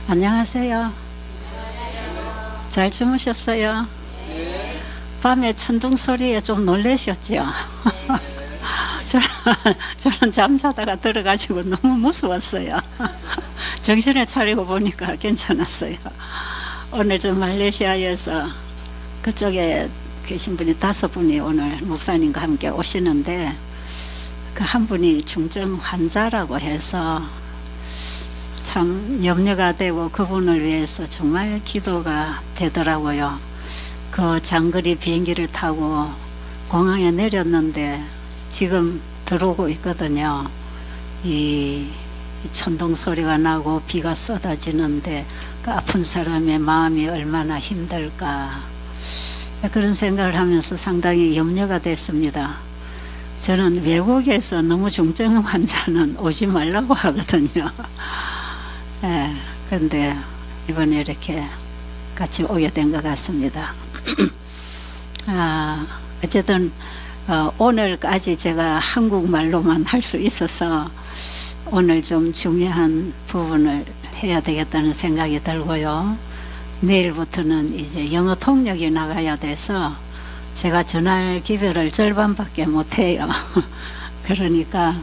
안녕하세요. 잘 주무셨어요? 밤에 천둥 소리에 좀 놀라셨죠? 저는 잠자다가 들어가지고 너무 무서웠어요. 정신을 차리고 보니까 괜찮았어요. 오늘 좀 말레이시아에서 그쪽에 계신 분이 5분이 오늘 목사님과 함께 오시는데, 그 한 분이 중증 환자라고 해서 참 염려가 되고 그분을 위해서 정말 기도가 되더라고요. 그 장거리 비행기를 타고 공항에 내렸는데 지금 들어오고 있거든요. 이 천둥 소리가 나고 비가 쏟아지는데 그 아픈 사람의 마음이 얼마나 힘들까, 그런 생각을 하면서 상당히 염려가 됐습니다. 저는 외국에서 너무 중증 환자는 오지 말라고 하거든요. 그런데 이번에 이렇게 같이 오게 된 것 같습니다. 어쨌든 오늘까지 제가 한국말로만 할 수 있어서 오늘 좀 중요한 부분을 해야 되겠다는 생각이 들고요. 내일부터는 이제 영어 통역이 나가야 돼서 제가 전할 기별을 절반밖에 못해요. 그러니까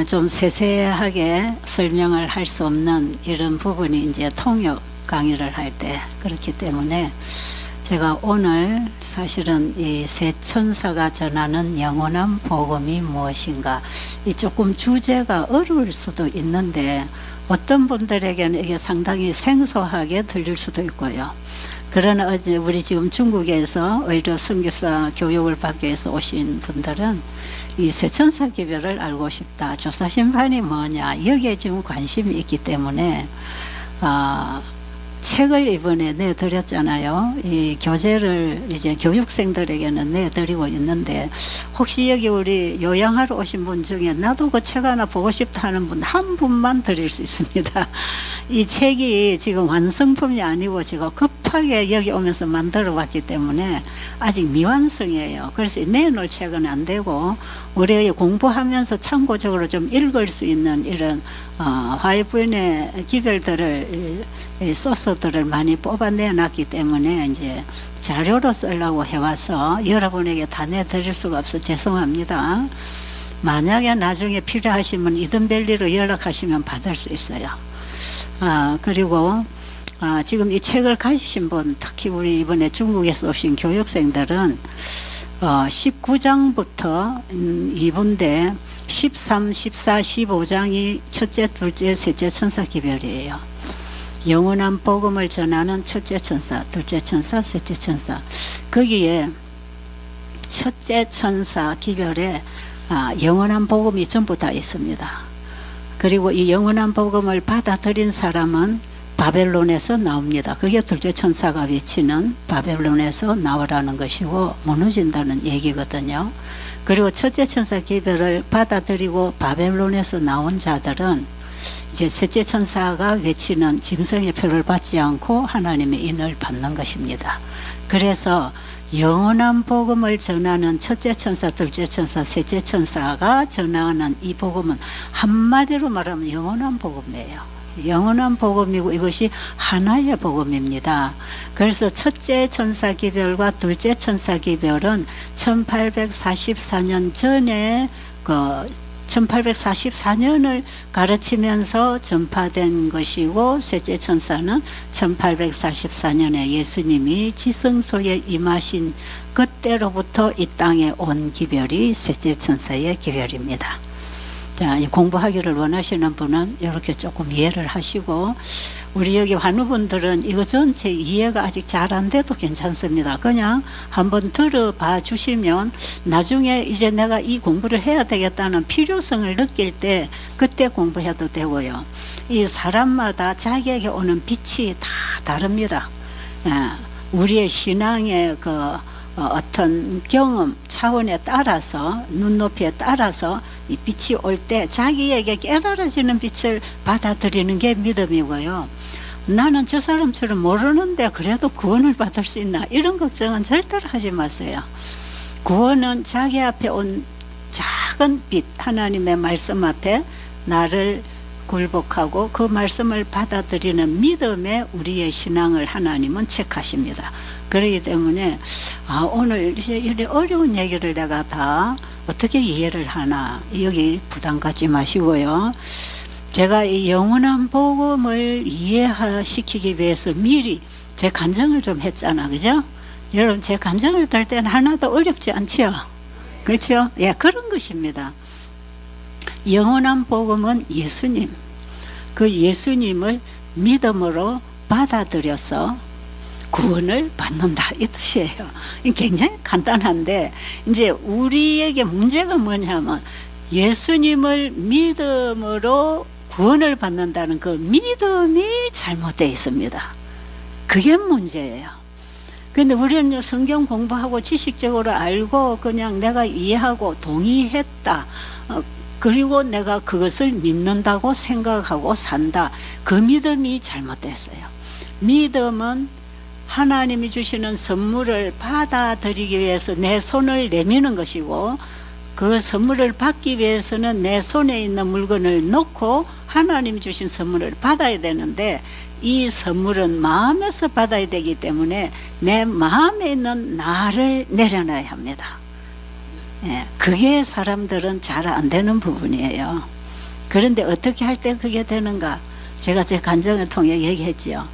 좀 세세하게 설명을 할 수 없는 이런 부분이 이제 통역 강의를 할 때 그렇기 때문에 제가 오늘 사실은 이 새 천사가 전하는 영원한 복음이 무엇인가, 이 조금 주제가 어려울 수도 있는데 어떤 분들에게는 이게 상당히 생소하게 들릴 수도 있고요. 그러나 어제 우리 지금 중국에서 의료 선교사 교육을 받기 위해서 오신 분들은 이 새천사 기별을 알고 싶다, 조사심판이 뭐냐, 여기에 지금 관심이 있기 때문에 책을 이번에 내드렸잖아요. 이 교재를 이제 교육생들에게는 내드리고 있는데, 혹시 여기 우리 요양하러 오신 분 중에 나도 그 책 하나 보고 싶다 하는 분 한 분만 드릴 수 있습니다. 이 책이 지금 완성품이 아니고 제가 급하게 여기 오면서 만들어 봤기 때문에 아직 미완성이에요. 그래서 내놓을 책은 안 되고 우리 공부하면서 참고적으로 좀 읽을 수 있는 이런 화이트본의 기별들을, 소스들을 많이 뽑아내 놨기 때문에 이제 자료로 쓰려고 해와서 여러분에게 다 내드릴 수가 없어 죄송합니다. 만약에 나중에 필요하시면 이든밸리로 연락하시면 받을 수 있어요. 그리고 지금 이 책을 가지신 분, 특히 우리 이번에 중국에서 오신 교육생들은 19장부터 2분대 13, 14, 15장이 첫째, 둘째, 셋째 천사 기별이에요. 영원한 복음을 전하는 첫째 천사, 둘째 천사, 셋째 천사. 거기에 첫째 천사 기별에 영원한 복음이 전부 다 있습니다. 그리고 이 영원한 복음을 받아들인 사람은 바벨론에서 나옵니다. 그게 둘째 천사가 외치는 바벨론에서 나오라는 것이고 무너진다는 얘기거든요. 그리고 첫째 천사 기별을 받아들이고 바벨론에서 나온 자들은 이제 셋째 천사가 외치는 짐승의 표를 받지 않고 하나님의 인을 받는 것입니다. 그래서 영원한 복음을 전하는 첫째 천사, 둘째 천사, 셋째 천사가 전하는 이 복음은 한마디로 말하면 영원한 복음이에요. 영원한 복음이고 이것이 하나의 복음입니다. 그래서 첫째 천사 기별과 둘째 천사 기별은 1844년 전에 1844년을 가르치면서 전파된 것이고, 셋째 천사는 1844년에 예수님이 지성소에 임하신 그때로부터 이 땅에 온 기별이 셋째 천사의 기별입니다. 자, 공부하기를 원하시는 분은 이렇게 조금 이해를 하시고, 우리 여기 환우분들은 이거 전체 이해가 아직 잘 안 돼도 괜찮습니다. 그냥 한번 들어봐 주시면 나중에 이제 내가 이 공부를 해야 되겠다는 필요성을 느낄 때 그때 공부해도 되고요. 이 사람마다 자기에게 오는 빛이 다 다릅니다. 우리의 신앙의 어떤 경험 차원에 따라서, 눈높이에 따라서 이 빛이 올 때 자기에게 깨달아지는 빛을 받아들이는 게 믿음이고요. 나는 저 사람처럼 모르는데 그래도 구원을 받을 수 있나, 이런 걱정은 절대로 하지 마세요. 구원은 자기 앞에 온 작은 빛, 하나님의 말씀 앞에 나를 굴복하고 그 말씀을 받아들이는 믿음에 우리의 신앙을 하나님은 체크하십니다. 그렇기 때문에 오늘 이렇게 어려운 얘기를 내가 다 어떻게 이해를 하나, 여기 부담 갖지 마시고요. 제가 이 영원한 복음을 이해시키기 위해서 미리 제 간증을 좀 했잖아, 그죠? 여러분, 제 간증을 들 때는 하나도 어렵지 않죠? 그렇죠? 예, 그런 것입니다. 영원한 복음은 예수님, 그 예수님을 믿음으로 받아들여서 구원을 받는다, 이 뜻이에요. 굉장히 간단한데, 이제 우리에게 문제가 뭐냐면 예수님을 믿음으로 구원을 받는다는 그 믿음이 잘못되어 있습니다. 그게 문제예요. 근데 우리는 성경 공부하고 지식적으로 알고 그냥 내가 이해하고 동의했다, 그리고 내가 그것을 믿는다고 생각하고 산다. 그 믿음이 잘못됐어요. 믿음은 하나님이 주시는 선물을 받아들이기 위해서 내 손을 내미는 것이고, 그 선물을 받기 위해서는 내 손에 있는 물건을 놓고 하나님이 주신 선물을 받아야 되는데, 이 선물은 마음에서 받아야 되기 때문에 내 마음에 있는 나를 내려놔야 합니다. 예, 그게 사람들은 잘 안 되는 부분이에요. 그런데 어떻게 할 때 그게 되는가? 제가 제 간증을 통해 얘기했지요.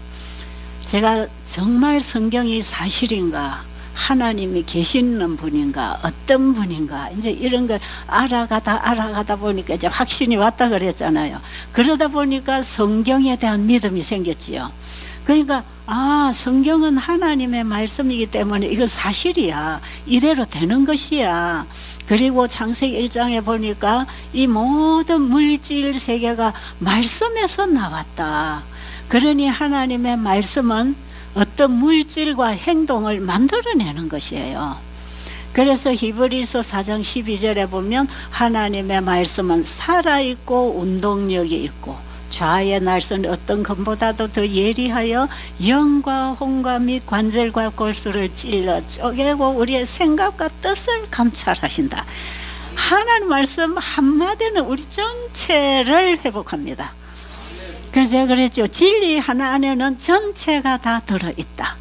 제가 정말 성경이 사실인가, 하나님이 계시는 분인가, 어떤 분인가, 이제 이런 걸 알아가다 보니까 이제 확신이 왔다 그랬잖아요. 그러다 보니까 성경에 대한 믿음이 생겼지요. 그러니까 성경은 하나님의 말씀이기 때문에 이거 사실이야, 이대로 되는 것이야. 그리고 창세기 1장에 보니까 이 모든 물질 세계가 말씀에서 나왔다. 그러니 하나님의 말씀은 어떤 물질과 행동을 만들어내는 것이에요. 그래서 히브리서 4장 12절에 보면 하나님의 말씀은 살아있고 운동력이 있고 좌의 날선 어떤 검보다도 더 예리하여 영과 혼과 및 관절과 골수를 찔러 쪼개고 우리의 생각과 뜻을 감찰하신다. 하나님 말씀 한마디는 우리 전체를 회복합니다. 그래서 제가 그랬죠. 진리 하나 안에는 전체가 다 들어있다.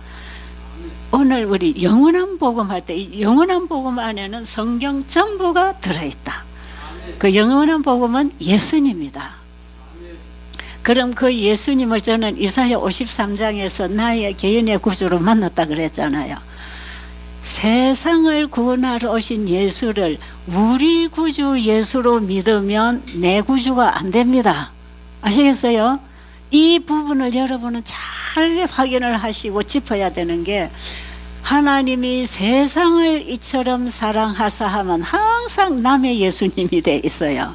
오늘 우리 영원한 복음 할 때 영원한 복음 안에는 성경 전부가 들어있다. 그 영원한 복음은 예수님이다. 그럼 그 예수님을 저는 이사야 53장에서 나의 개인의 구주로 만났다 그랬잖아요. 세상을 구원하러 오신 예수를 우리 구주 예수로 믿으면 내 구주가 안 됩니다. 아시겠어요? 이 부분을 여러분은 잘 확인을 하시고 짚어야 되는 게, 하나님이 세상을 이처럼 사랑하사 하면 항상 남의 예수님이 돼 있어요.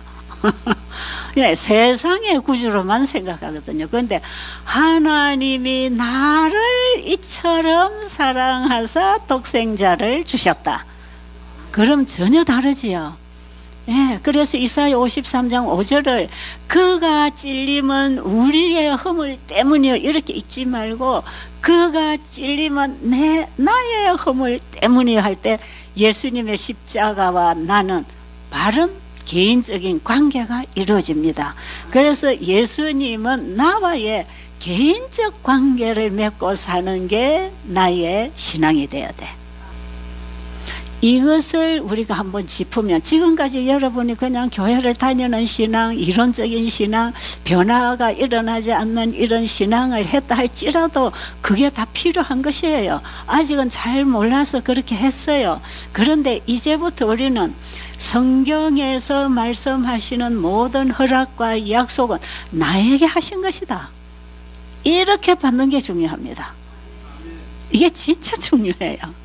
예, 세상의 구주로만 생각하거든요. 그런데 하나님이 나를 이처럼 사랑하사 독생자를 주셨다. 그럼 전혀 다르지요. 예, 그래서 이사야 53장 5절을 그가 찔림은 우리의 허물 때문이요 이렇게 읽지 말고 그가 찔림은 나의 허물 때문이요 할 때 예수님의 십자가와 나는 바른 개인적인 관계가 이루어집니다. 그래서 예수님은 나와의 개인적 관계를 맺고 사는 게 나의 신앙이 되어야 돼. 이것을 우리가 한번 짚으면, 지금까지 여러분이 그냥 교회를 다니는 신앙, 이론적인 신앙, 변화가 일어나지 않는 이런 신앙을 했다 할지라도 그게 다 필요한 것이에요. 아직은 잘 몰라서 그렇게 했어요. 그런데 이제부터 우리는 성경에서 말씀하시는 모든 허락과 약속은 나에게 하신 것이다. 이렇게 받는 게 중요합니다. 이게 진짜 중요해요.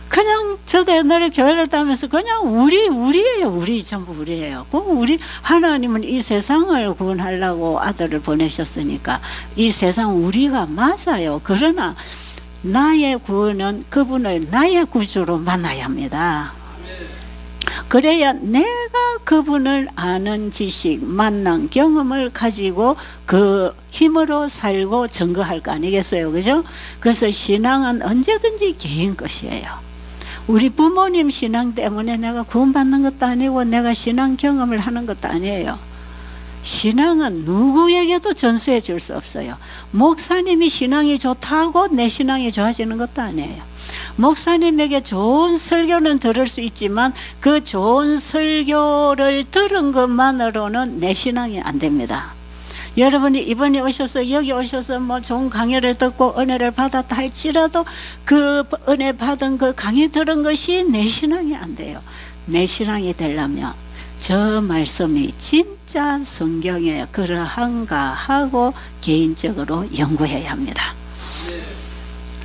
그냥 저도 옛날에 교회를 다니면서 그냥 우리예요. 우리 전부 우리예요. 우리 하나님은 이 세상을 구원하려고 아들을 보내셨으니까 이 세상 우리가 맞아요. 그러나 나의 구원은 그분을 나의 구주로 만나야 합니다. 그래야 내가 그분을 아는 지식, 만난 경험을 가지고 그 힘으로 살고 증거할 거 아니겠어요, 그죠? 그래서 신앙은 언제든지 개인 것이에요. 우리 부모님 신앙 때문에 내가 구원받는 것도 아니고 내가 신앙 경험을 하는 것도 아니에요. 신앙은 누구에게도 전수해 줄 수 없어요. 목사님이 신앙이 좋다고 내 신앙이 좋아지는 것도 아니에요. 목사님에게 좋은 설교는 들을 수 있지만 그 좋은 설교를 들은 것만으로는 내 신앙이 안 됩니다. 여러분이 이번에 오셔서 여기 오셔서 뭐 좋은 강의를 듣고 은혜를 받았다 할지라도 그 은혜 받은 그 강의 들은 것이 내 신앙이 안 돼요. 내 신앙이 되려면 저 말씀이 진짜 성경에 그러한가 하고 개인적으로 연구해야 합니다.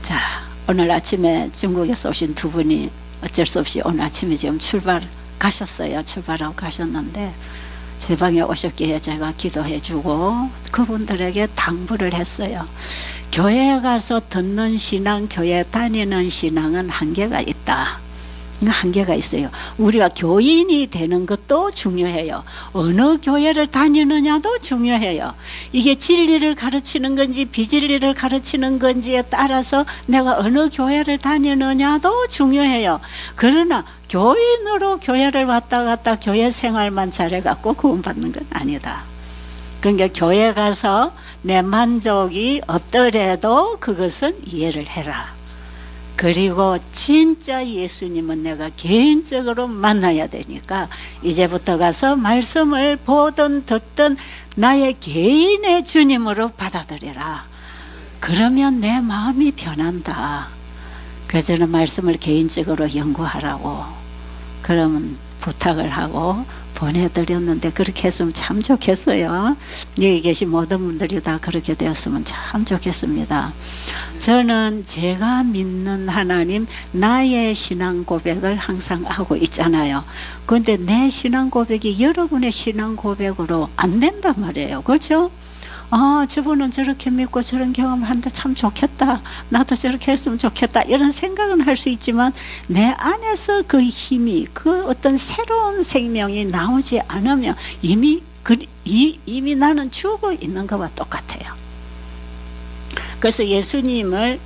자, 오늘 아침에 중국에서 오신 두 분이 어쩔 수 없이 오늘 아침에 지금 출발하고 가셨는데 제 방에 오셨기에 제가 기도해 주고 그분들에게 당부를 했어요. 교회에 가서 듣는 신앙, 교회 다니는 신앙은 한계가 있다. 한계가 있어요. 우리가 교인이 되는 것도 중요해요. 어느 교회를 다니느냐도 중요해요. 이게 진리를 가르치는 건지 비진리를 가르치는 건지에 따라서 내가 어느 교회를 다니느냐도 중요해요. 그러나 교인으로 교회를 왔다 갔다 교회 생활만 잘해갖고 구원받는 건 아니다. 그러니까 교회 가서 내 만족이 없더라도 그것은 이해를 해라. 그리고 진짜 예수님은 내가 개인적으로 만나야 되니까 이제부터 가서 말씀을 보든 듣든 나의 개인의 주님으로 받아들여라. 그러면 내 마음이 변한다. 그래서 저는 말씀을 개인적으로 연구하라고 그러면 부탁을 하고 보내드렸는데 그렇게 했으면 참 좋겠어요. 여기 계신 모든 분들이 다 그렇게 되었으면 참 좋겠습니다. 저는 제가 믿는 하나님, 나의 신앙 고백을 항상 하고 있잖아요. 그런데 내 신앙 고백이 여러분의 신앙 고백으로 안 된단 말이에요. 그렇죠? 저분은 저렇게 믿고 저런 경험을 하는데 참 좋겠다. 나도 저렇게 했으면 좋겠다. 이런 생각은 할 수 있지만 내 안에서 그 힘이, 그 어떤 새로운 생명이 나오지 않으면 이미 나는 죽어 있는 것과 똑같아요. 그래서 예수님을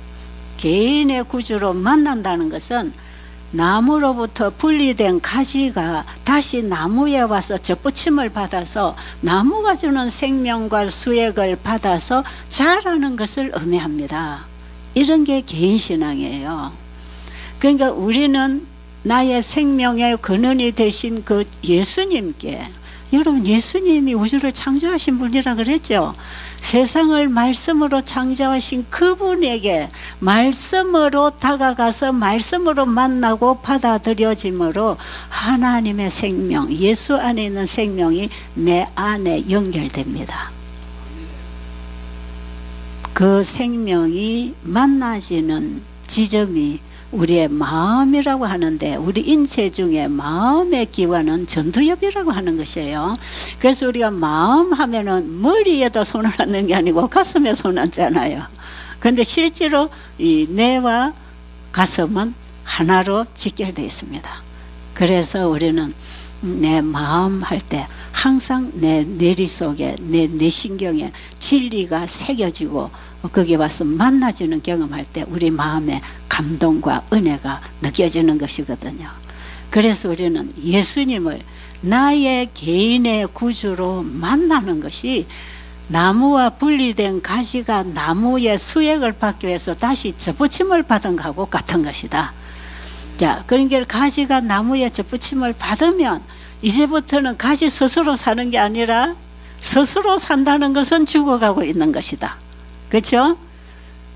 개인의 구주로 만난다는 것은 나무로부터 분리된 가지가 다시 나무에 와서 접붙임을 받아서 나무가 주는 생명과 수액을 받아서 자라는 것을 의미합니다. 이런 게 개인신앙이에요. 그러니까 우리는 나의 생명의 근원이 되신 그 예수님께, 여러분 예수님이 우주를 창조하신 분이라 그랬죠. 세상을 말씀으로 창조하신 그분에게 말씀으로 다가가서 말씀으로 만나고 받아들여짐으로 하나님의 생명, 예수 안에 있는 생명이 내 안에 연결됩니다. 그 생명이 만나지는 지점이 우리의 마음이라고 하는데 우리 인체 중에 마음의 기관은 전두엽이라고 하는 것이에요. 그래서 우리가 마음 하면은 머리에다 손을 얹는 게 아니고 가슴에 손을 얹잖아요. 그런데 실제로 이 뇌와 가슴은 하나로 직결되어 있습니다. 그래서 우리는 내 마음 할 때 항상 내 뇌리 속에 내 뇌신경에 진리가 새겨지고 거기 와서 만나지는 경험할 때 우리 마음에 감동과 은혜가 느껴지는 것이거든요. 그래서 우리는 예수님을 나의 개인의 구주로 만나는 것이 나무와 분리된 가지가 나무의 수액을 받기 위해서 다시 접붙임을 받은 것하고 같은 것이다. 자, 그러니까 가지가 나무에 접붙임을 받으면 이제부터는 가지 스스로 사는 게 아니라 스스로 산다는 것은 죽어가고 있는 것이다. 그렇죠?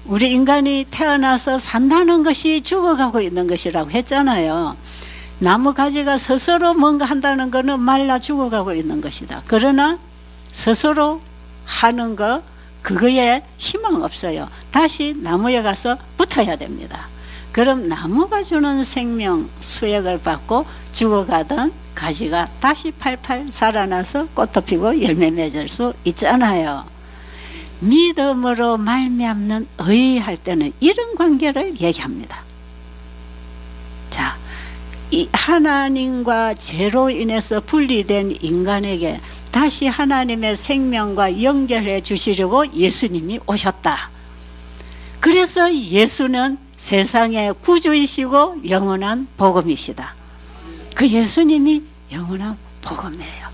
우리 인간이 태어나서 산다는 것이 죽어가고 있는 것이라고 했잖아요. 나무 가지가 스스로 뭔가 한다는 것은 말라 죽어가고 있는 것이다. 그러나 스스로 하는 거 그거에 희망 없어요. 다시 나무에 가서 붙어야 됩니다. 그럼 나무가 주는 생명 수액을 받고 죽어가던 가지가 다시 팔팔 살아나서 꽃도 피고 열매 맺을 수 있잖아요. 믿음으로 말미암는 의할 때는 이런 관계를 얘기합니다. 자, 이 하나님과 죄로 인해서 분리된 인간에게 다시 하나님의 생명과 연결해 주시려고 예수님이 오셨다. 그래서 예수는 세상의 구주이시고 영원한 복음이시다. 그 예수님이 영원한 복음이에요.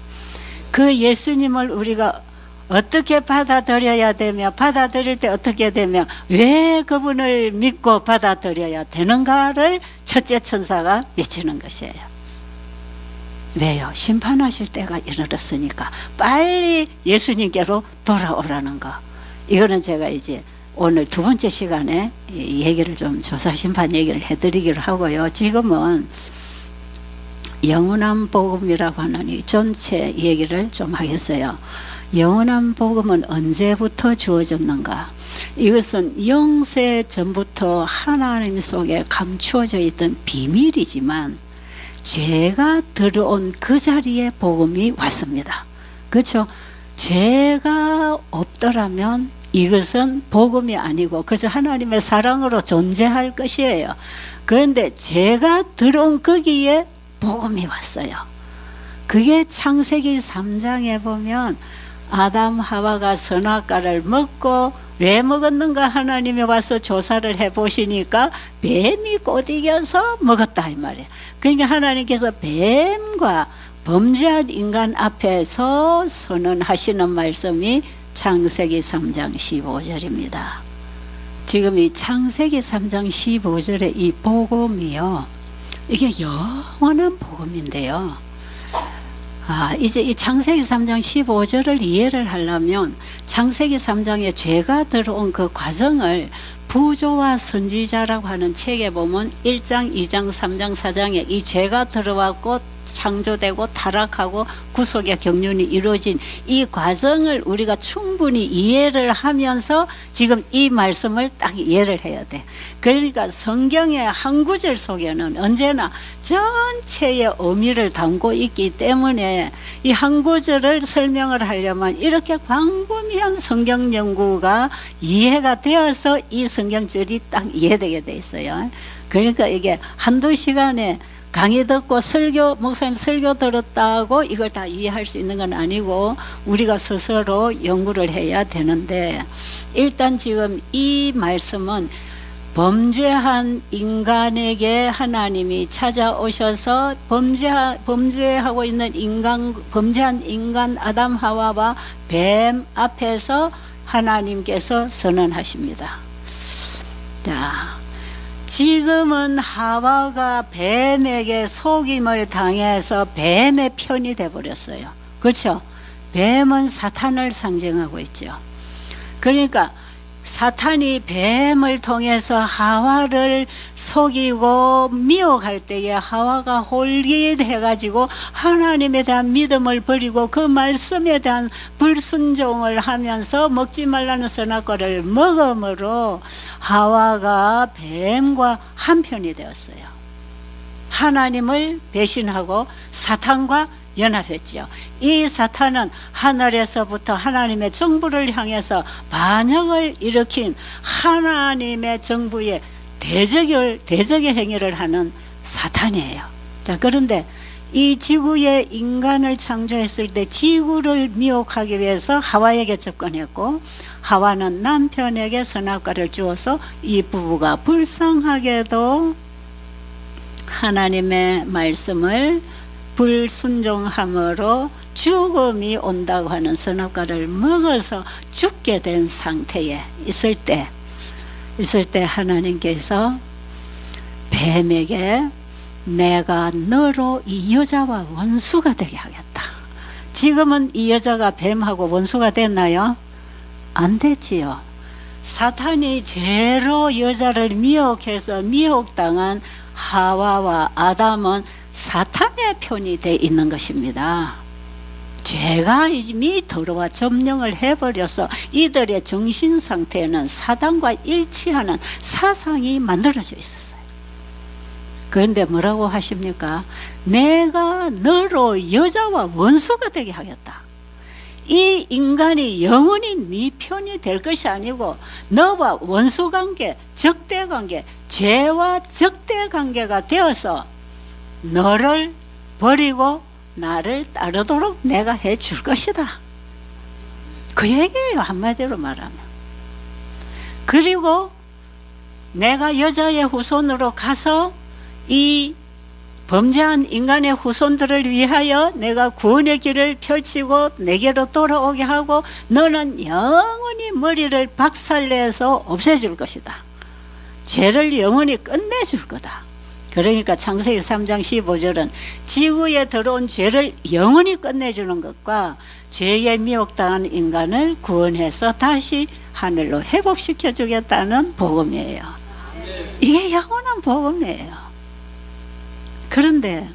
그 예수님을 우리가 어떻게 받아들여야 되며 받아들일 때 어떻게 되며 왜 그분을 믿고 받아들여야 되는가를 첫째 천사가 외치는 것이에요. 왜요? 심판하실 때가 이르렀으니까 빨리 예수님께로 돌아오라는 거. 이거는 제가 이제 오늘 두 번째 시간에 얘기를 좀 조사 심판 얘기를 해드리기로 하고요. 지금은 영원한 복음이라고 하는 이 전체 얘기를 좀 하겠어요. 영원한 복음은 언제부터 주어졌는가? 이것은 영세 전부터 하나님 속에 감추어져 있던 비밀이지만 죄가 들어온 그 자리에 복음이 왔습니다. 그렇죠? 죄가 없더라면 이것은 복음이 아니고 그저 하나님의 사랑으로 존재할 것이에요. 그런데 죄가 들어온 거기에 복음이 왔어요. 그게 창세기 3장에 보면 아담 하와가 선악과를 먹고 왜 먹었는가 하나님이 와서 조사를 해보시니까 뱀이 꼬드겨서 먹었다 이 말이에요. 그러니까 하나님께서 뱀과 범죄한 인간 앞에서 선언하시는 말씀이 창세기 3장 15절입니다. 지금 이 창세기 3장 15절의 이 복음이요, 이게 영원한 복음인데요. 이제 이 창세기 3장 15절을 이해를 하려면 창세기 3장에 죄가 들어온 그 과정을 부조와 선지자라고 하는 책에 보면 1장, 2장, 3장, 4장에 이 죄가 들어왔고 창조되고 타락하고 구속의 경륜이 이루어진 이 과정을 우리가 충분히 이해를 하면서 지금 이 말씀을 딱 이해를 해야 돼. 그러니까 성경의 한 구절 속에는 언제나 전체의 의미를 담고 있기 때문에 이 한 구절을 설명을 하려면 이렇게 광범위한 성경 연구가 이해가 되어서 이 성경절이 딱 이해되게 돼 있어요. 그러니까 이게 한두 시간에 강의 듣고 목사님 설교 들었다고 이걸 다 이해할 수 있는 건 아니고 우리가 스스로 연구를 해야 되는데, 일단 지금 이 말씀은 범죄한 인간에게 하나님이 찾아오셔서 범죄하고 있는 범죄한 인간 아담 하와와 뱀 앞에서 하나님께서 선언하십니다. 자, 지금은 하와가 뱀에게 속임을 당해서 뱀의 편이 되어버렸어요. 그렇죠? 뱀은 사탄을 상징하고 있죠. 그러니까 사탄이 뱀을 통해서 하와를 속이고 미혹할 때에 하와가 홀깃해가지고 하나님에 대한 믿음을 버리고 그 말씀에 대한 불순종을 하면서 먹지 말라는 선악과를 먹음으로 하와가 뱀과 한편이 되었어요. 하나님을 배신하고 사탄과 연합했죠. 이 사탄은 하늘에서부터 하나님의 정부를 향해서 반역을 일으킨 하나님의 정부의 대적의 행위를 하는 사탄이에요. 자, 그런데 이 지구에 인간을 창조했을 때 지구를 미혹하기 위해서 하와에게 접근했고, 하와는 남편에게 선악과를 주어서 이 부부가 불쌍하게도 하나님의 말씀을 불순종함으로 죽음이 온다고 하는 선악과를 먹어서 죽게 된 상태에 있을 때 하나님께서 뱀에게 내가 너로 이 여자와 원수가 되게 하겠다. 지금은 이 여자가 뱀하고 원수가 됐나요? 안 됐지요. 사탄이 죄로 여자를 미혹해서 미혹당한 하와와 아담은 사탄의 편이 돼 있는 것입니다. 죄가 이미 들어와 점령을 해버려서 이들의 정신 상태에는 사단과 일치하는 사상이 만들어져 있었어요. 그런데 뭐라고 하십니까? 내가 너로 여자와 원수가 되게 하겠다. 이 인간이 영원히 네 편이 될 것이 아니고 너와 원수관계, 적대관계, 죄와 적대관계가 되어서 너를 버리고 나를 따르도록 내가 해줄 것이다. 그 얘기예요, 한마디로 말하면. 그리고 내가 여자의 후손으로 가서 이 범죄한 인간의 후손들을 위하여 내가 구원의 길을 펼치고 내게로 돌아오게 하고 너는 영원히 머리를 박살내서 없애줄 것이다. 죄를 영원히 끝내줄 거다. 그러니까 창세기 3장 15절은 지구에 들어온 죄를 영원히 끝내주는 것과 죄에 미혹당한 인간을 구원해서 다시 하늘로 회복시켜 주겠다는 복음이에요. 이게 영원한 복음이에요. 그런데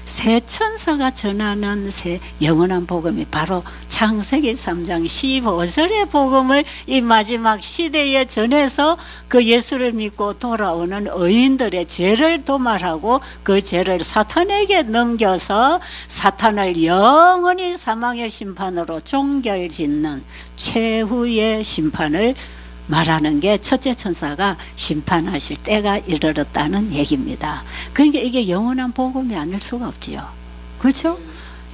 새 천사가 전하는 새 영원한 복음이 바로 창세기 3장 15절의 복음을 이 마지막 시대에 전해서 그 예수를 믿고 돌아오는 의인들의 죄를 도말하고 그 죄를 사탄에게 넘겨서 사탄을 영원히 사망의 심판으로 종결짓는 최후의 심판을 말하는 게 첫째 천사가 심판하실 때가 이르렀다는 얘기입니다. 그러니까 이게 영원한 복음이 아닐 수가 없지요. 그렇죠?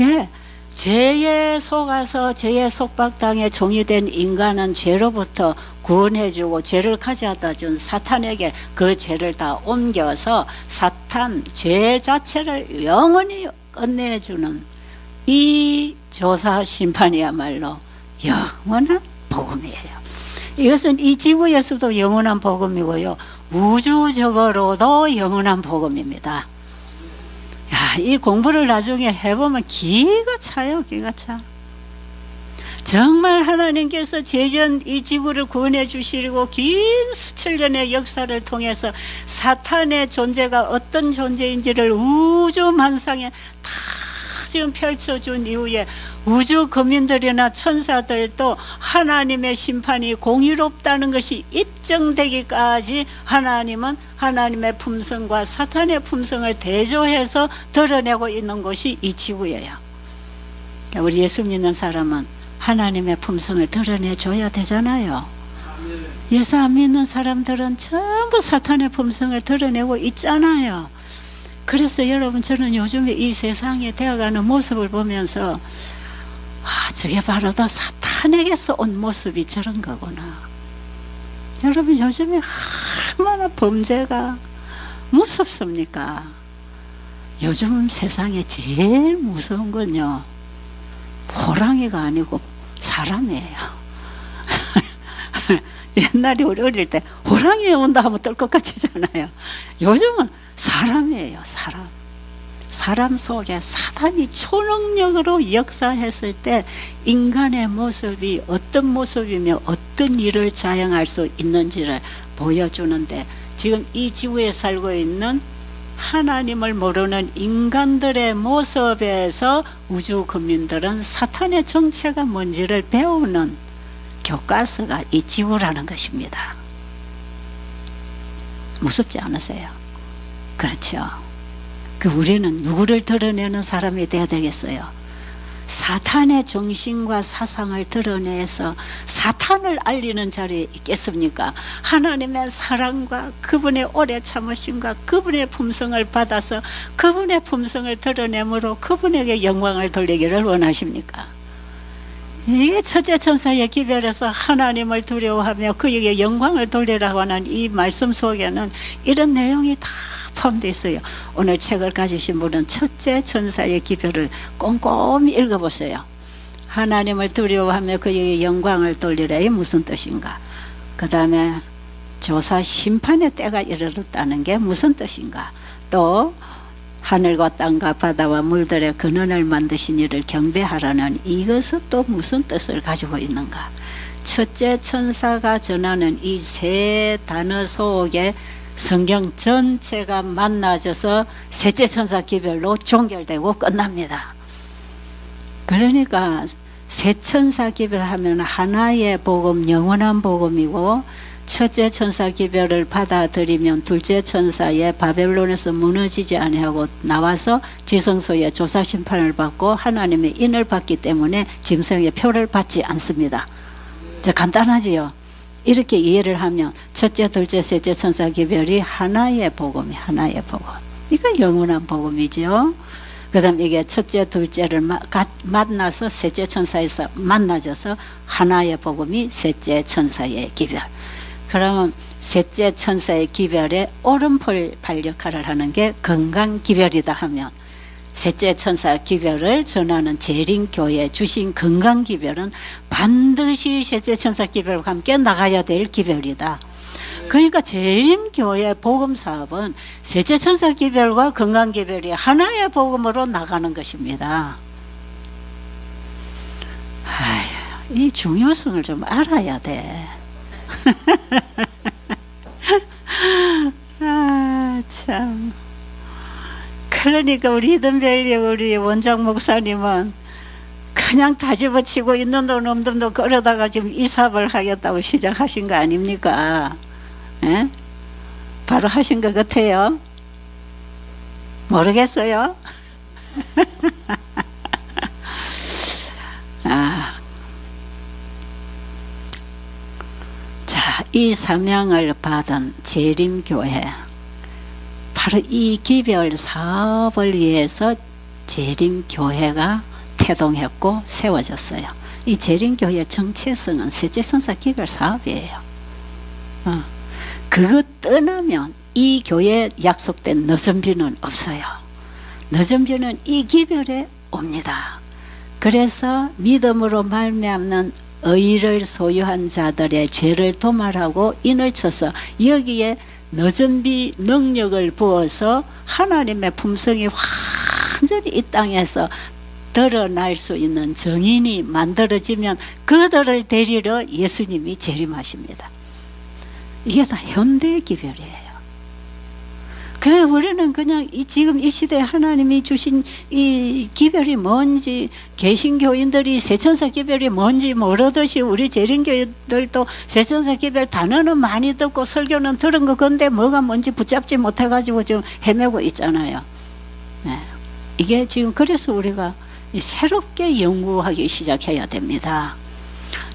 예. 죄에 속아서 죄의 속박당에 종이 된 인간은 죄로부터 구원해주고 죄를 가져다 준 사탄에게 그 죄를 다 옮겨서 사탄 죄 자체를 영원히 끝내주는 이 조사 심판이야말로 영원한 복음이에요. 이것은 이 지구에서도 영원한 복음이고요, 우주적으로도 영원한 복음입니다. 야, 이 공부를 나중에 해보면 기가 차요, 기가 차. 정말 하나님께서 죄전 이 지구를 구원해 주시고 긴 수천년의 역사를 통해서 사탄의 존재가 어떤 존재인지를 우주 만상에 다 지금 펼쳐준 이후에 우주 거민들이나 천사들도 하나님의 심판이 공의롭다는 것이 입증되기까지 하나님은 하나님의 품성과 사탄의 품성을 대조해서 드러내고 있는 것이 이 지구예요. 우리 예수 믿는 사람은 하나님의 품성을 드러내줘야 되잖아요. 예수 안 믿는 사람들은 전부 사탄의 품성을 드러내고 있잖아요. 그래서 여러분, 저는 요즘에 이 세상에 되어가는 모습을 보면서 저게 바로 다 사탄에게서 온 모습이 저런 거구나. 여러분, 요즘에 얼마나 범죄가 무섭습니까? 요즘 세상에 제일 무서운 건요, 호랑이가 아니고 사람이에요. 옛날에 우리 어릴 때 호랑이 온다 하면 떨컥같이잖아요. 요즘은 사람이에요, 사람. 사람 속에 사탄이 초능력으로 역사했을 때 인간의 모습이 어떤 모습이며 어떤 일을 자행할 수 있는지를 보여주는데, 지금 이 지구에 살고 있는 하나님을 모르는 인간들의 모습에서 우주 국민들은 사탄의 정체가 뭔지를 배우는 교과서가 이 지구라는 것입니다. 무섭지 않으세요? 그렇죠. 우리는 누구를 드러내는 사람이 돼야 되겠어요? 사탄의 정신과 사상을 드러내서 사탄을 알리는 자리에 있겠습니까? 하나님의 사랑과 그분의 오래 참으심과 그분의 품성을 받아서 그분의 품성을 드러내므로 그분에게 영광을 돌리기를 원하십니까? 이게 첫째 천사의 기별에서 하나님을 두려워하며 그에게 영광을 돌리라고 하는 이 말씀 속에는 이런 내용이 다 포함되어 있어요. 오늘 책을 가지신 분은 첫째 천사의 기별을 꼼꼼히 읽어보세요. 하나님을 두려워하며 그에게 영광을 돌리라, 이 무슨 뜻인가? 그 다음에 조사 심판의 때가 이르렀다는 게 무슨 뜻인가? 또 하늘과 땅과 바다와 물들의 근원을 만드신 이를 경배하라는 이것은 또 무슨 뜻을 가지고 있는가? 첫째 천사가 전하는 이 세 단어 속에 성경 전체가 만나져서 셋째 천사 기별로 종결되고 끝납니다. 그러니까 세 천사 기별하면 하나의 복음, 영원한 복음이고, 첫째 천사 기별을 받아들이면 둘째 천사의 바벨론에서 무너지지 아니하고 나와서 지성소에 조사 심판을 받고 하나님의 인을 받기 때문에 짐승의 표를 받지 않습니다. 간단하지요. 이렇게 이해를 하면 첫째, 둘째, 셋째 천사 기별이 하나의 복음이 하나의 복음. 이건 영원한 복음이죠. 그 다음 이게 첫째, 둘째를 만나서 셋째 천사에서 만나져서 하나의 복음이 셋째 천사의 기별. 그러면 셋째 천사의 기별에 오른팔 역할을 하는 게 건강기별이다 하면 셋째 천사 기별을 전하는 재림교회 주신 건강기별은 반드시 셋째 천사 기별과 함께 나가야 될 기별이다. 그러니까 재림교회 복음사업은 셋째 천사 기별과 건강기별이 하나의 복음으로 나가는 것입니다. 이 중요성을 좀 알아야 돼. 참. 그러니까 우리 이든벨리 우리 원장 목사님은 그냥 다 집어치고 있는 돈 없는 돈 끌어다가 지금 이 사업을 하겠다고 시작하신 거 아닙니까? 에? 바로 하신 것 같아요. 모르겠어요. 자, 이 사명을 받은 재림교회, 바로 이 기별 사업을 위해서 재림교회가 태동했고 세워졌어요. 이 재림교회 정체성은 셋째 천사 기별 사업이에요. 그거 떠나면 이 교회에 약속된 늦은비는 없어요. 늦은비는 이 기별에 옵니다. 그래서 믿음으로 말미암는 의를 소유한 자들의 죄를 도말하고 인을 쳐서 여기에 늦은비 능력을 부어서 하나님의 품성이 완전히 이 땅에서 드러날 수 있는 정인이 만들어지면 그들을 데리러 예수님이 재림하십니다. 이게 다 현대 기별이에요. 그래 우리는 그냥 지금 이 시대에 하나님이 주신 이 기별이 뭔지, 개신교인들이 세천사 기별이 뭔지 모르듯이 우리 재림교인들도 세천사 기별 단어는 많이 듣고 설교는 들은 거 근데 뭐가 뭔지 붙잡지 못해가지고 지금 헤매고 있잖아요. 네. 이게 지금 그래서 우리가 새롭게 연구하기 시작해야 됩니다.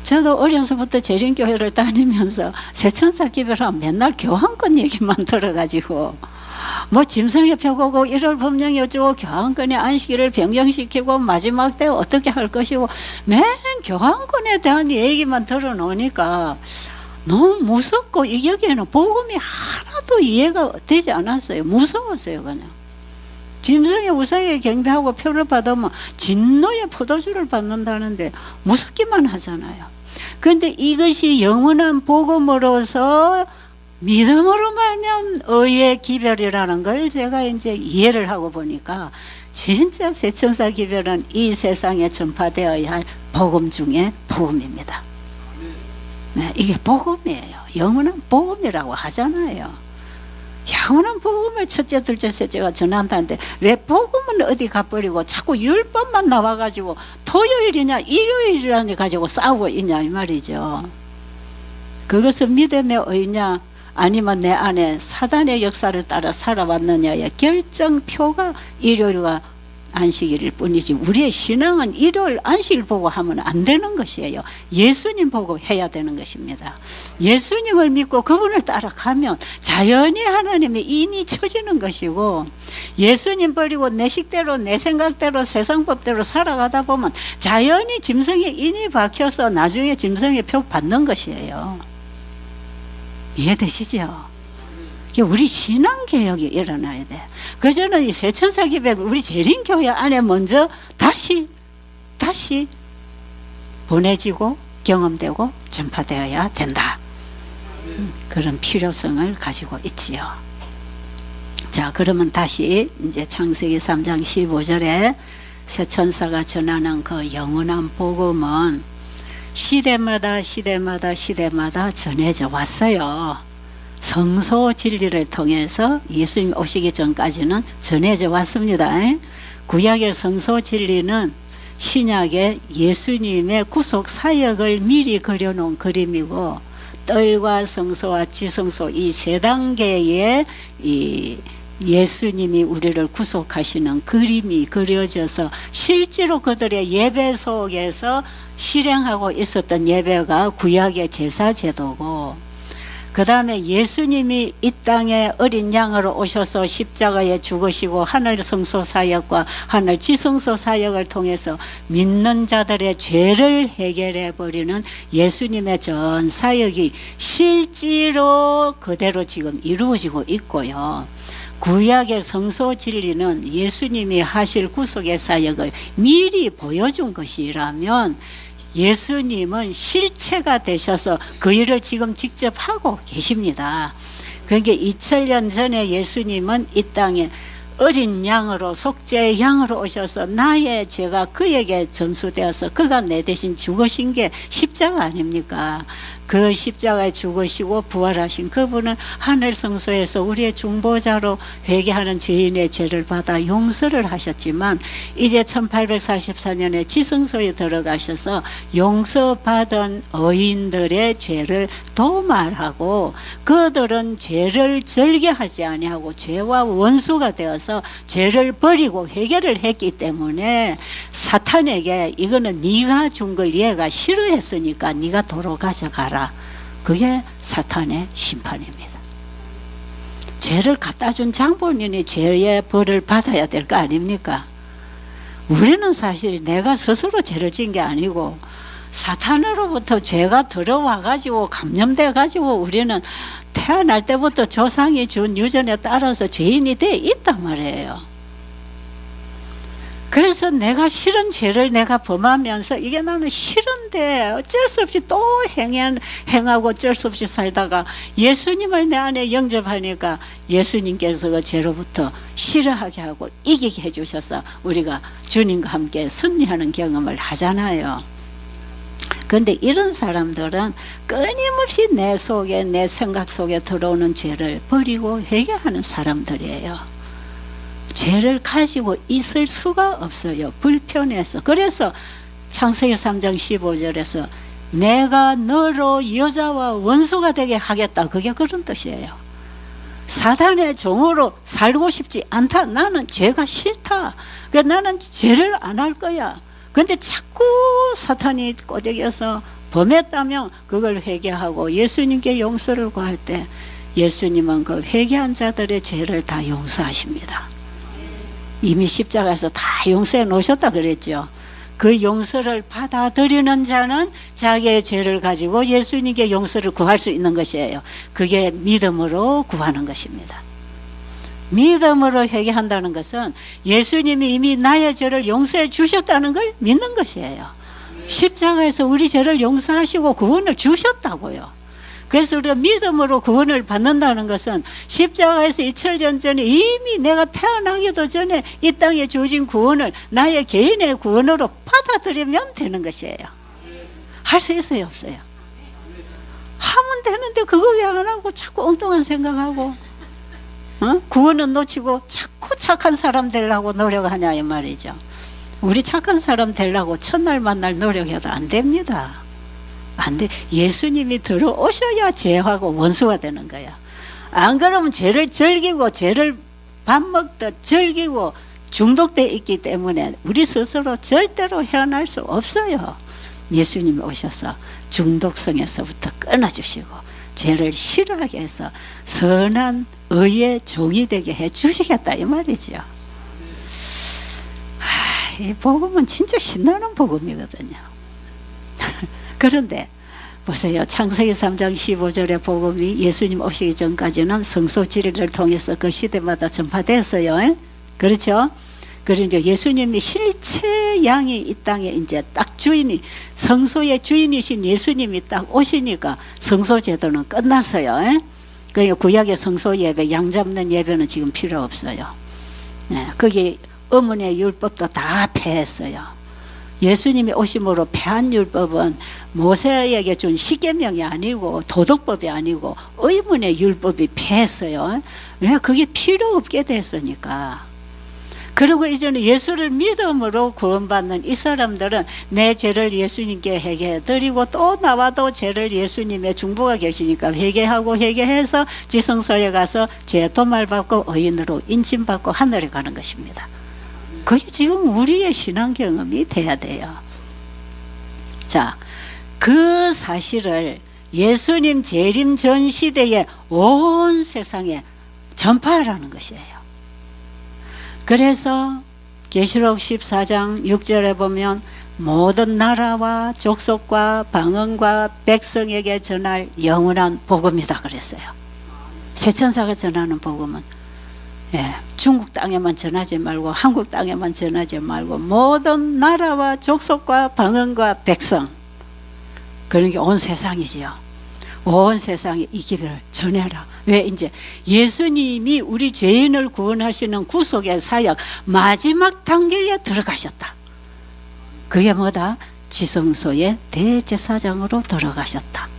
저도 어려서부터 재림교회를 다니면서 세천사 기별하면 맨날 교환권 얘기만 들어가지고 뭐 짐승의 표고고 1월 법령이 어쩌고 교환권의 안식일을 변경시키고 마지막 때 어떻게 할 것이고 맨 교환권에 대한 얘기만 들어놓으니까 너무 무섭고 여기에는 복음이 하나도 이해가 되지 않았어요. 무서웠어요. 그냥 짐승의 우상에 경배하고 표를 받으면 진노의 포도주를 받는다는데 무섭기만 하잖아요. 그런데 이것이 영원한 복음으로서 믿음으로 말면 의의 기별이라는 걸 제가 이제 이해를 하고 보니까 진짜 세천사 기별은 이 세상에 전파되어야 할 복음 중에 복음입니다. 네, 이게 복음이에요. 영원한 복음이라고 하잖아요. 영원한 복음을 첫째, 둘째, 셋째가 전한다는데 왜 복음은 어디 가버리고 자꾸 율법만 나와가지고 토요일이냐 일요일이냐 가지고 싸우고 있냐 이 말이죠. 그것은 믿음의 의냐 아니면 내 안에 사단의 역사를 따라 살아왔느냐의 결정표가 일요일과 안식일일 뿐이지 우리의 신앙은 일요일 안식일 보고 하면 안 되는 것이에요. 예수님 보고 해야 되는 것입니다. 예수님을 믿고 그분을 따라가면 자연히 하나님의 인이 쳐지는 것이고 예수님 버리고 내 식대로 내 생각대로 세상법대로 살아가다 보면 자연히 짐승의 인이 박혀서 나중에 짐승의 표 받는 것이에요. 이해되시죠? 우리 신앙개혁이 일어나야 돼. 그저는 이 세천사 기별 우리 재림교회 안에 먼저 다시 보내지고 경험되고 전파되어야 된다. 그런 필요성을 가지고 있지요. 자, 그러면 다시 이제 창세기 3장 15절에 세천사가 전하는 그 영원한 복음은 시대마다 전해져 왔어요. 성소 진리를 통해서 예수님 오시기 전까지는 전해져 왔습니다. 구약의 성소 진리는 신약의 예수님의 구속 사역을 미리 그려놓은 그림이고 뜰과 성소와 지성소 이 세 단계의 이 예수님이 우리를 구속하시는 그림이 그려져서 실제로 그들의 예배 속에서 실행하고 있었던 예배가 구약의 제사 제도고 그 다음에 예수님이 이 땅에 어린 양으로 오셔서 십자가에 죽으시고 하늘 성소 사역과 하늘 지성소 사역을 통해서 믿는 자들의 죄를 해결해 버리는 예수님의 전 사역이 실제로 그대로 지금 이루어지고 있고요. 구약의 성소 진리는 예수님이 하실 구속의 사역을 미리 보여준 것이라면 예수님은 실체가 되셔서 그 일을 지금 직접 하고 계십니다. 그러니까 2000년 전에 예수님은 이 땅에 어린 양으로 속죄의 양으로 오셔서 나의 죄가 그에게 전수되어서 그가 내 대신 죽으신 게 십자가 아닙니까? 그 십자가에 죽으시고 부활하신 그분은 하늘 성소에서 우리의 중보자로 회개하는 죄인의 죄를 받아 용서를 하셨지만 이제 1844년에 지성소에 들어가셔서 용서받은 의인들의 죄를 도말하고 그들은 죄를 절개하지 아니하고 죄와 원수가 되어서 죄를 버리고 회개를 했기 때문에 사탄에게 이거는 네가 준 걸 얘가 싫어했으니까 네가 도로 가져가라. 그게 사탄의 심판입니다. 죄를 갖다 준 장본인이 죄의 벌을 받아야 될 거 아닙니까? 우리는 사실 내가 스스로 죄를 지은 게 아니고 사탄으로부터 죄가 들어와 가지고 감염돼 가지고 우리는 태어날 때부터 조상이 준 유전에 따라서 죄인이 돼 있단 말이에요. 그래서 내가 싫은 죄를 내가 범하면서 이게 나는 싫은데 어쩔 수 없이 또 행하고 어쩔 수 없이 살다가 예수님을 내 안에 영접하니까 예수님께서 그 죄로부터 싫어하게 하고 이기게 해주셔서 우리가 주님과 함께 승리하는 경험을 하잖아요. 그런데 이런 사람들은 끊임없이 내 속에 내 생각 속에 들어오는 죄를 버리고 회개하는 사람들이에요. 죄를 가지고 있을 수가 없어요. 불편해서. 그래서 창세기 3장 15절에서 내가 너로 여자와 원수가 되게 하겠다. 그게 그런 뜻이에요. 사단의 종으로 살고 싶지 않다. 나는 죄가 싫다. 그러니까 나는 죄를 안 할 거야. 그런데 자꾸 사탄이 꼬드겨서 범했다면 그걸 회개하고 예수님께 용서를 구할 때 예수님은 그 회개한 자들의 죄를 다 용서하십니다. 이미 십자가에서 다 용서해 놓으셨다 그랬죠. 그 용서를 받아들이는 자는 자기의 죄를 가지고 예수님께 용서를 구할 수 있는 것이에요. 그게 믿음으로 구하는 것입니다. 믿음으로 회개한다는 것은 예수님이 이미 나의 죄를 용서해 주셨다는 걸 믿는 것이에요. 십자가에서 우리 죄를 용서하시고 구원을 주셨다고요. 그래서 우리가 믿음으로 구원을 받는다는 것은 십자가에서 2000년 전에 이미 내가 태어나기도 전에 이 땅에 주어진 구원을 나의 개인의 구원으로 받아들이면 되는 것이에요. 할 수 있어요, 없어요? 하면 되는데 그거 왜 안 하고 자꾸 엉뚱한 생각하고 구원은 놓치고 자꾸 착한 사람 되려고 노력하냐 이 말이죠. 우리 착한 사람 되려고 첫날 만날 노력해도 안 됩니다. 안 돼. 예수님이 들어오셔야 죄하고 원수가 되는 거야. 안 그러면 죄를 즐기고 죄를 밥 먹듯 즐기고 중독돼 있기 때문에 우리 스스로 절대로 헤어날 수 없어요. 예수님이 오셔서 중독성에서부터 끊어주시고 죄를 싫어하게 해서 선한 의의 종이 되게 해주시겠다 이 말이죠. 이 복음은 진짜 신나는 복음이거든요. 그런데 보세요. 창세기 3장 15절의 복음이 예수님 오시기 전까지는 성소 진리를 통해서 그 시대마다 전파됐어요. 그렇죠? 그리고 이제 예수님이 실체 양이 이 땅에 이제 딱 주인이 성소의 주인이신 예수님이 딱 오시니까 성소 제도는 끝났어요. 그러니까 구약의 성소 예배, 양 잡는 예배는 지금 필요 없어요. 네, 거기 어문의 율법도 다 폐했어요. 예수님이 오심으로 폐한 율법은 모세에게 준 십계명이 아니고 도덕법이 아니고 의문의 율법이 폐했어요. 왜? 그게 필요 없게 됐으니까. 그리고 이제는 예수를 믿음으로 구원받는 이 사람들은 내 죄를 예수님께 회개해드리고 또 나와도 죄를 예수님의 중보가 계시니까 회개하고 회개해서 지성소에 가서 죄 도말받고 의인으로 인침받고 하늘에 가는 것입니다. 그게 지금 우리의 신앙 경험이 돼야 돼요. 자, 그 사실을 예수님 재림 전 시대에 온 세상에 전파하라는 것이에요. 그래서 계시록 14장 6절에 보면 모든 나라와 족속과 방언과 백성에게 전할 영원한 복음이다 그랬어요. 새천사가 전하는 복음은 중국 땅에만 전하지 말고 한국 땅에만 전하지 말고 모든 나라와 족속과 방언과 백성, 그런 게 온 세상이지요. 온 세상에 이 길을 전해라. 왜? 이제 예수님이 우리 죄인을 구원하시는 구속의 사역 마지막 단계에 들어가셨다. 그게 뭐다? 지성소의 대제사장으로 들어가셨다.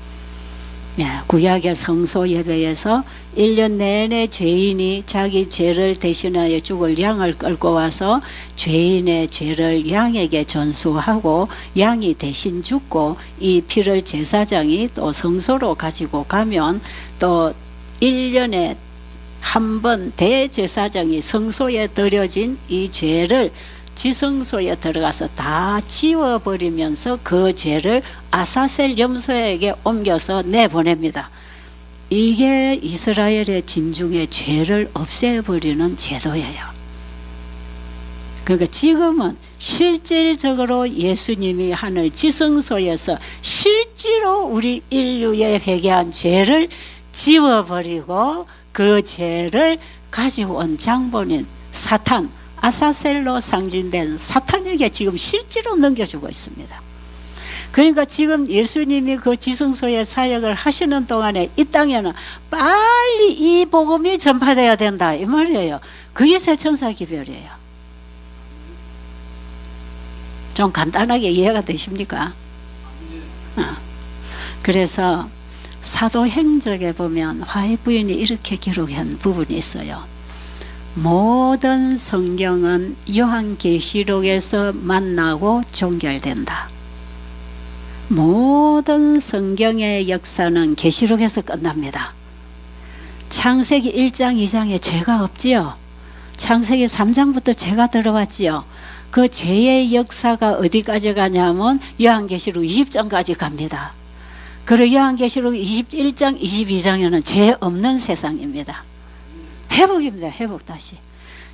구약의 성소 예배에서 1년 내내 죄인이 자기 죄를 대신하여 죽을 양을 끌고 와서 죄인의 죄를 양에게 전수하고 양이 대신 죽고 이 피를 제사장이 또 성소로 가지고 가면 또 1년에 한 번 대제사장이 성소에 드려진 이 죄를 지성소에 들어가서 다 지워버리면서 그 죄를 아사셀 염소에게 옮겨서 내보냅니다. 이게 이스라엘의 진중의 죄를 없애버리는 제도예요. 그러니까 지금은 실질적으로 예수님이 하늘 지성소에서 실제로 우리 인류의 회개한 죄를 지워버리고 그 죄를 가지고 온 장본인 사탄, 아사셀로 상징된 사탄에게 지금 실제로 넘겨주고 있습니다. 그러니까 지금 예수님이 그 지성소의 사역을 하시는 동안에 이 땅에는 빨리 이 복음이 전파되어야 된다 이 말이에요. 그게 새천사 기별이에요. 좀 간단하게 이해가 되십니까? 그래서 사도행적에 보면 화해 부인이 이렇게 기록한 부분이 있어요. 모든 성경은 요한계시록에서 만나고 종결된다. 모든 성경의 역사는 계시록에서 끝납니다. 창세기 1장 2장에 죄가 없지요. 창세기 3장부터 죄가 들어왔지요. 그 죄의 역사가 어디까지 가냐면 요한계시록 20장까지 갑니다. 그리고 요한계시록 21장 22장에는 죄 없는 세상입니다. 회복입니다. 회복 다시.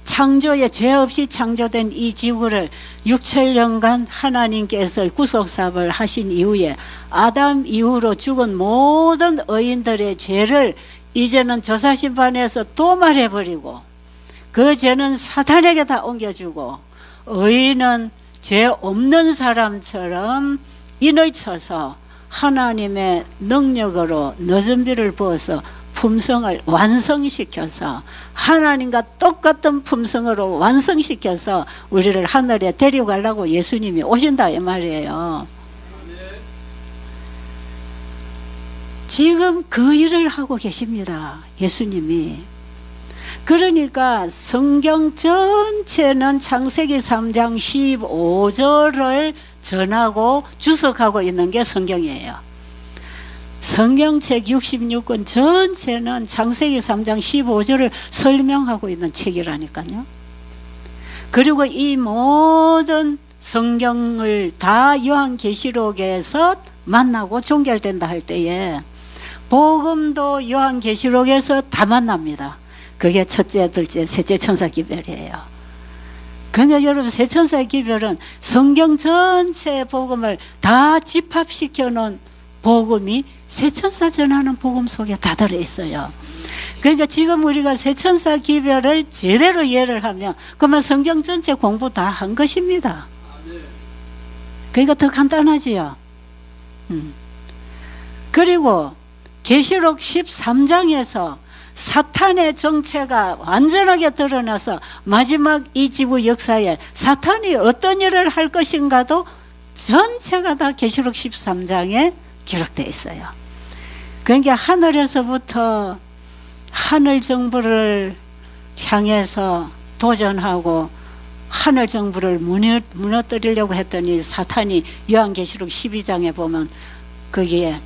창조에 죄 없이 창조된 이 지구를 6천년간 하나님께서 구속사업을 하신 이후에 아담 이후로 죽은 모든 의인들의 죄를 이제는 조사심판에서 도말해버리고 그 죄는 사탄에게 다 옮겨주고 의인은 죄 없는 사람처럼 인을 쳐서 하나님의 능력으로 늦은 비를 부어서 품성을 완성시켜서 하나님과 똑같은 품성으로 완성시켜서 우리를 하늘에 데리고 가려고 예수님이 오신다 이 말이에요. 지금 그 일을 하고 계십니다. 예수님이. 그러니까 성경 전체는 창세기 3장 15절을 전하고 주석하고 있는 게 성경이에요. 성경책 66권 전체는 창세기 3장 15절을 설명하고 있는 책이라니까요. 그리고 이 모든 성경을 다 요한계시록에서 만나고 종결된다 할 때에 복음도 요한계시록에서 다 만납니다. 그게 첫째, 둘째, 셋째 천사 기별이에요. 그러니까 여러분 새천사 기별은 성경 전체 복음을 다 집합시켜 놓은 복음이 새천사 전하는 복음 속에 다 들어있어요. 그러니까 지금 우리가 새천사 기별을 제대로 이해를 하면 그러면 성경 전체 공부 다 한 것입니다. 그러니까 더 간단하지요. 그리고 계시록 13장에서 사탄의 정체가 완전하게 드러나서 마지막 이 지구 역사에 사탄이 어떤 일을 할 것인가도 전체가 다 계시록 13장에 기록되어 있어요. 그러니까 하늘에서부터 하늘 정부를 향해서 도전하고 하늘 정부를 무너뜨리려고 했더니 사탄이 요한계시록 12장에 보면 거기에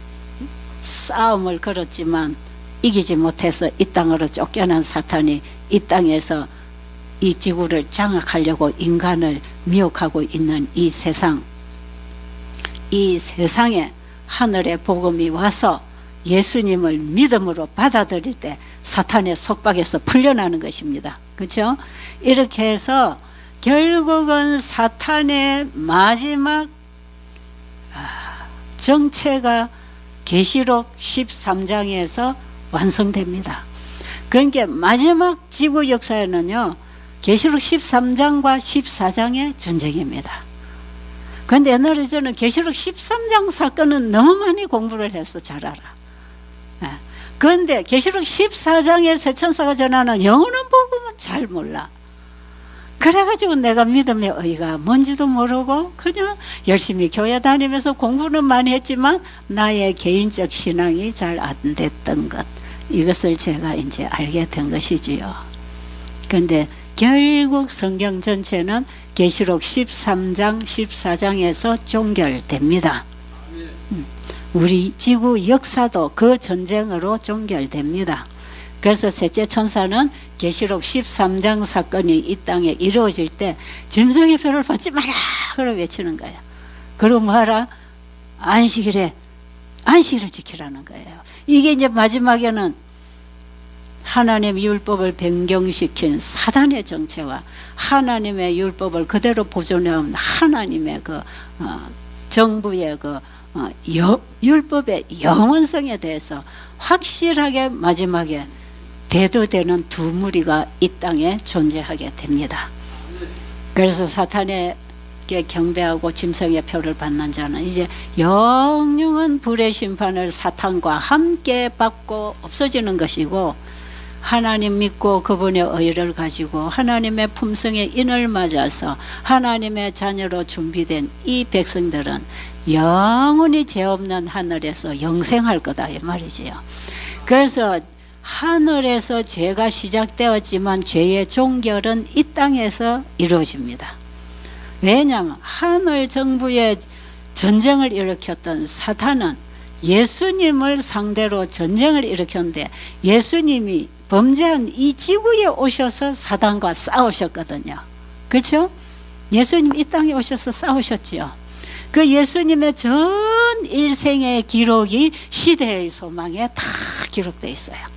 싸움을 걸었지만 이기지 못해서 이 땅으로 쫓겨난 사탄이 이 땅에서 이 지구를 장악하려고 인간을 미혹하고 있는 이 세상, 이 세상에 하늘의 복음이 와서 예수님을 믿음으로 받아들일 때 사탄의 속박에서 풀려나는 것입니다. 그렇죠? 이렇게 해서 결국은 사탄의 마지막 정체가 계시록 13장에서 완성됩니다. 그러니까 마지막 지구 역사에는요, 계시록 13장과 14장의 전쟁입니다. 그런데 옛날에 저는 계시록 13장 사건은 너무 많이 공부를 해서 잘 알아. 그런데 계시록 14장의 새 천사가 전하는 영원한 복음은 잘 몰라. 그래가지고 내가 믿음의 의의가 뭔지도 모르고 그냥 열심히 교회 다니면서 공부는 많이 했지만 나의 개인적 신앙이 잘 안 됐던 것, 이것을 제가 이제 알게 된 것이지요. 그런데 결국 성경 전체는 계시록 13장, 14장에서 종결됩니다. 우리 지구 역사도 그 전쟁으로 종결됩니다. 그래서 셋째 천사는 계시록 13장 사건이 이 땅에 이루어질 때 짐승의 표를 받지 마라! 그러고 외치는 거예요. 그리고 뭐하라? 안식일에 안식일을 지키라는 거예요. 이게 이제 마지막에는 하나님의 율법을 변경시킨 사단의 정체와 하나님의 율법을 그대로 보존해온 하나님의 그 정부의 그 율법의 영원성에 대해서 확실하게 마지막에 대두되는 두 무리가 이 땅에 존재하게 됩니다. 그래서 사탄에게 경배하고 짐승의 표를 받는 자는 이제 영영한 불의 심판을 사탄과 함께 받고 없어지는 것이고, 하나님 믿고 그분의 의를 가지고 하나님의 품성의 인을 맞아서 하나님의 자녀로 준비된 이 백성들은 영원히 죄 없는 하늘에서 영생할 거다 이 말이지요. 그래서 하늘에서 죄가 시작되었지만 죄의 종결은 이 땅에서 이루어집니다. 왜냐하면 하늘 정부의 전쟁을 일으켰던 사탄은 예수님을 상대로 전쟁을 일으켰는데, 예수님이 범죄한 이 지구에 오셔서 사단과 싸우셨거든요. 그렇죠? 예수님 이 땅에 오셔서 싸우셨지요. 그 예수님의 전 일생의 기록이 시대의 소망에 다 기록되어 있어요.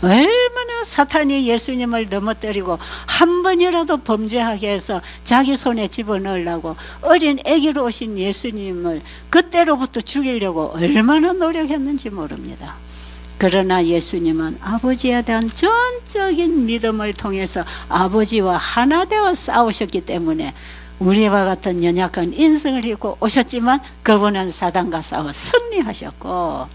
얼마나 사탄이 예수님을 넘어뜨리고 한 번이라도 범죄하게 해서 자기 손에 집어넣으려고 어린 아기로 오신 예수님을 그때로부터 죽이려고 얼마나 노력했는지 모릅니다. 그러나 예수님은 아버지에 대한 전적인 믿음을 통해서 아버지와 하나 되어 싸우셨기 때문에 우리와 같은 연약한 인성을 입고 오셨지만 그분은 사단과 싸워 승리하셨고,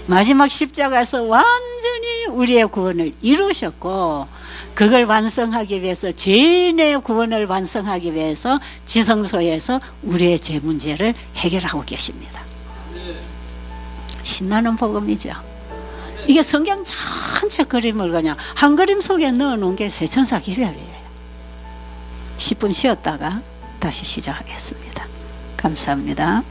마지막 십자가에서 완전히 우리의 구원을 이루셨고, 그걸 완성하기 위해서, 죄인의 구원을 완성하기 위해서 지성소에서 우리의 죄 문제를 해결하고 계십니다. 신나는 복음이죠. 이게 성경 전체 그림을 그냥 한 그림 속에 넣어놓은 게 세천사 기별이에요. 10분 쉬었다가 다시 시작하겠습니다. 감사합니다.